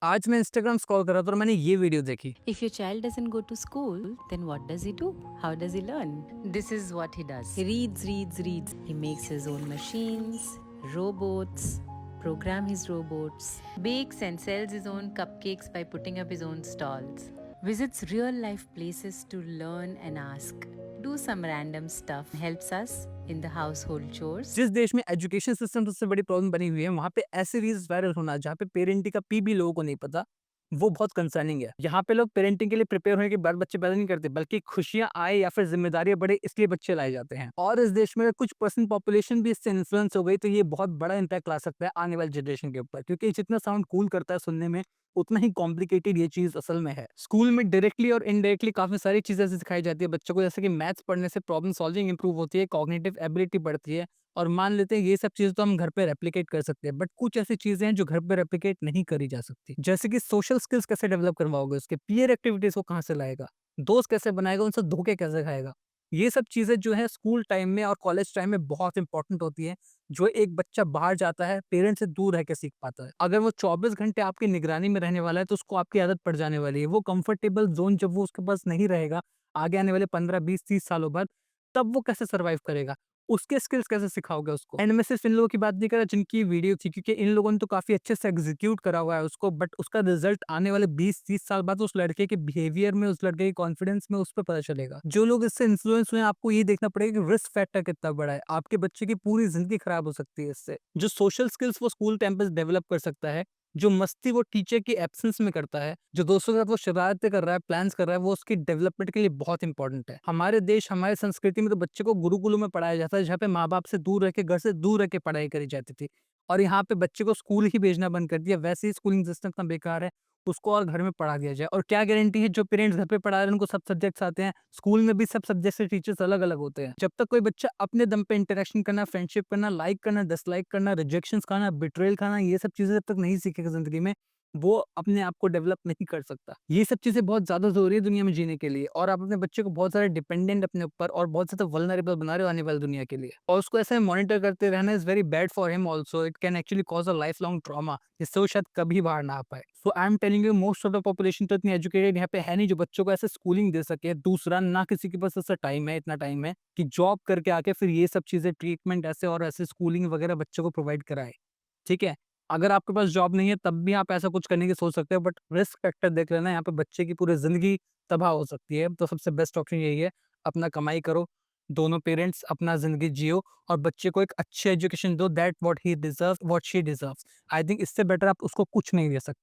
आज मैं Instagram scroll कर रहा था और मैंने ये वीडियो देखी। If your child doesn't go to school, then what does he do? How does he learn? This is what he does. He reads, reads, reads. He makes his own machines, robots, program his robots, bakes and sells his own cupcakes by putting up his own stalls, visits real life places to learn and ask, do some random stuff, helps us in the household chores. जिस देश में education system सबसे बड़ी problem बनी हुई है, वहाँ पे ऐसे रील्स वायरल होना जहाँ पे पेरेंटिंग का पी भी लोगों को नहीं पता, वो बहुत कंसर्निंग है। यहाँ पे लोग पेरेंटिंग के लिए प्रिपेयर होने के बाद बच्चे पैदा नहीं करते, बल्कि खुशियाँ आए या फिर ज़िम्मेदारियाँ बढ़े इसलिए बच्चे लाए जाते हैं। और इस देश में अगर कुछ परसेंट पॉपुलेशन भी इससे इन्फ्लुएंस हो गई तो ये बहुत बड़ा इम्पैक्ट ला सकता है आने वाली जनरेशन के ऊपर, क्योंकि जितना साउंड कूल करता है सुनने में, उतना ही कॉम्प्लिकेटेड ये चीज़ असल में है। स्कूल में डायरेक्टली और इनडायरेक्टली काफ़ी सारी चीज़ें ऐसी सिखाई जाती है बच्चों को, जैसे कि मैथ्स पढ़ने से प्रॉब्लम सॉल्विंग इंप्रूव होती है, कॉग्निटिव एबिलिटी बढ़ती है। और मान लेते हैं ये सब चीज़ें तो हम घर पे रेप्लिकेट कर सकते हैं, बट कुछ ऐसी चीज़ें हैं जो घर पे रेप्लिकेट नहीं करी जा सकती। जैसे कि सोशल स्किल्स कैसे डेवलप करवाओगे उसके, पीयर एक्टिविटीज़ को कहाँ से लाएगा, दोस्त कैसे बनाएगा, उनसे धोखे कैसे खाएगा। ये सब चीज़ें जो है स्कूल टाइम में और कॉलेज टाइम में बहुत इंपॉर्टेंट होती है, जो एक बच्चा बाहर जाता है, पेरेंट्स से दूर रह के सीख पाता है। अगर वो 24 घंटे आपकी निगरानी में रहने वाला है, तो उसको आपकी आदत पड़ जाने वाली है। वो कंफर्टेबल ज़ोन जब वो उसके पास नहीं रहेगा, आगे आने वाले 15, 20, 30 सालों बाद, तब वो कैसे सर्वाइव करेगा? उसके स्किल्स कैसे सिखाओगे उसको? एंड मैं सिर्फ इन लोगों की बात नहीं कर रहा जिनकी वीडियो थी, क्योंकि इन लोगों ने तो काफ़ी अच्छे से एग्ज़ीक्यूट करा हुआ है उसको, बट उसका रिज़ल्ट आने वाले 20-30 साल बाद उस लड़के के बिहेवियर में, उस लड़के के कॉन्फिडेंस में, उस पे पता चलेगा। जो लोग इससे इन्फ्लुएंस हुए हैं, आपको ये देखना पड़ेगा कि रिस्क फैक्टर कितना बड़ा है। आपके बच्चे की पूरी ज़िंदगी खराब हो सकती है इससे। जो सोशल स्किल्स वो स्कूल टाइम पे डेवलप कर सकता है, जो मस्ती वो टीचर की एब्सेंस में करता है, जो दोस्तों के साथ वो शरारतें कर रहा है, प्लान्स कर रहा है, वो उसकी डेवलपमेंट के लिए बहुत इंपॉर्टेंट है। हमारे देश, हमारी संस्कृति में तो बच्चे को गुरुकुलों में पढ़ाया जाता है, जहाँ पे माँ-बाप से दूर रह के, घर से दूर रह के पढ़ाई करी जाती थी। और यहाँ पे बच्चे को स्कूल ही भेजना बंद कर दिया। वैसे ही स्कूलिंग सिस्टम इतना बेकार है, उसको और घर में पढ़ा दिया जाए। और क्या गारंटी है जो पेरेंट्स घर पे पढ़ा रहे हैं उनको सब सब्जेक्ट्स आते हैं? स्कूल में भी सब सब्जेक्ट्स के टीचर्स अलग-अलग होते हैं। जब तक कोई बच्चा अपने दम पे इंटरेक्शन करना, फ्रेंडशिप करना, लाइक करना, डिसलाइक करना, रिजेक्शंस खाना, बिट्रेयल खाना, ये सब चीज़ें जब तक नहीं सीखेगा ज़िंदगी में, वो अपने आप को डेवलप नहीं कर सकता। ये सब चीज़ें बहुत ज़्यादा ज़रूरी है दुनिया में जीने के लिए, और आप अपने बच्चे को बहुत ज़्यादा डिपेंडेंट अपने ऊपर और बहुत ज़्यादा वल्नरेबल बना रहे हो आने वाली दुनिया के लिए। और उसको ऐसे मॉनिटर करते रहना is very bad for him also. It can actually cause a life long trauma, जिससे वो शायद कभी बाहर ना आ पाए। So I am telling you, most of the population तो इतनी एजुकेटेड यहाँ पे है नहीं जो बच्चों को ऐसे स्कूलिंग दे सके। दूसरा, ना किसी के पास ऐसा टाइम है, इतना टाइम है कि जॉब करके आके फिर ये सब चीज़ें, ट्रीटमेंट ऐसे और ऐसे स्कूलिंग वगैरह बच्चों को प्रोवाइड कराए। ठीक है? अगर आपके पास जॉब नहीं है तब भी आप ऐसा कुछ करने की सोच सकते हो, बट रिस्क फैक्टर देख लेना, यहाँ पे बच्चे की पूरी ज़िंदगी तबाह हो सकती है। तो सबसे बेस्ट ऑप्शन यही है, अपना कमाई करो, दोनों पेरेंट्स अपना ज़िंदगी जियो और बच्चे को एक अच्छी एजुकेशन दो, that what he deserves, what she deserves. I think इससे बेटर आप उसको कुछ नहीं दे सकते।